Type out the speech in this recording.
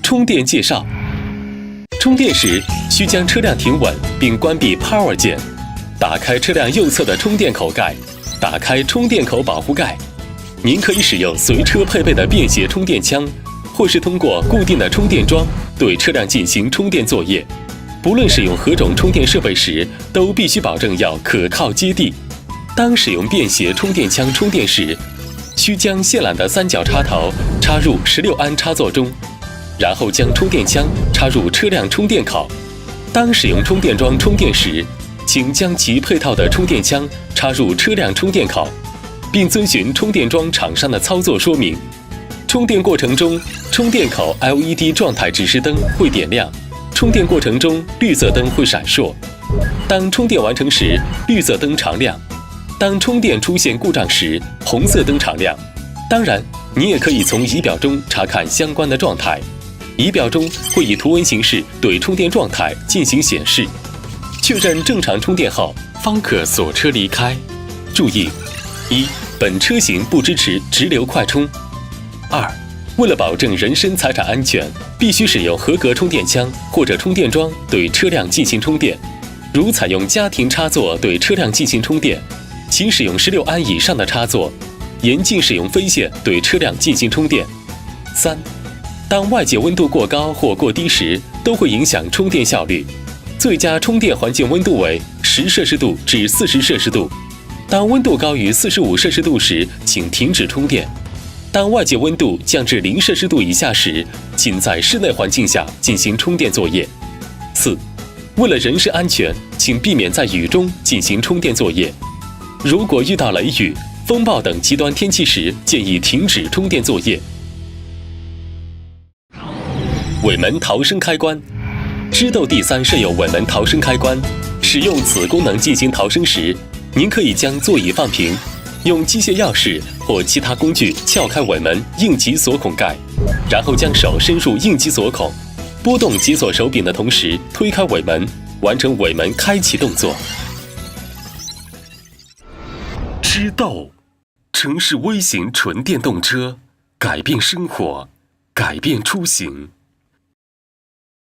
充电介绍。充电时需将车辆停稳并关闭 Power 键，打开车辆右侧的充电口盖，打开充电口保护盖。您可以使用随车配备的便携充电枪，或是通过固定的充电桩对车辆进行充电作业。不论使用何种充电设备时，都必须保证要可靠接地。当使用便携充电枪充电时，需将线缆的三角插头插入16安插座中，然后将充电枪插入车辆充电口。当使用充电桩充电时，请将其配套的充电枪插入车辆充电口，并遵循充电桩厂商的操作说明。充电过程中，充电口 LED 状态指示灯会点亮，充电过程中绿色灯会闪烁。当充电完成时，绿色灯常亮；当充电出现故障时，红色灯常亮。当然，你也可以从仪表中查看相关的状态，仪表中会以图文形式对充电状态进行显示。确认正常充电后，方可锁车离开。注意：1. 本车型不支持直流快充。2. 为了保证人身财产安全，必须使用合格充电枪或者充电桩对车辆进行充电。如采用家庭插座对车辆进行充电，请使用16安以上的插座，严禁使用飞线对车辆进行充电。3. 当外界温度过高或过低时，都会影响充电效率。最佳充电环境温度为10摄氏度至40摄氏度。当温度高于45摄氏度时，请停止充电。当外界温度降至0摄氏度以下时，请在室内环境下进行充电作业。4. 为了人身安全，请避免在雨中进行充电作业。如果遇到雷雨、风暴等极端天气时，建议停止充电作业。尾门逃生开关。知豆第3设有尾门逃生开关，使用此功能进行逃生时，您可以将座椅放平，用机械钥匙或其他工具撬开尾门应急锁孔盖，然后将手伸入应急锁孔，拨动解锁手柄的同时推开尾门，完成尾门开启动作。知豆，城市微型纯电动车，改变生活，改变出行。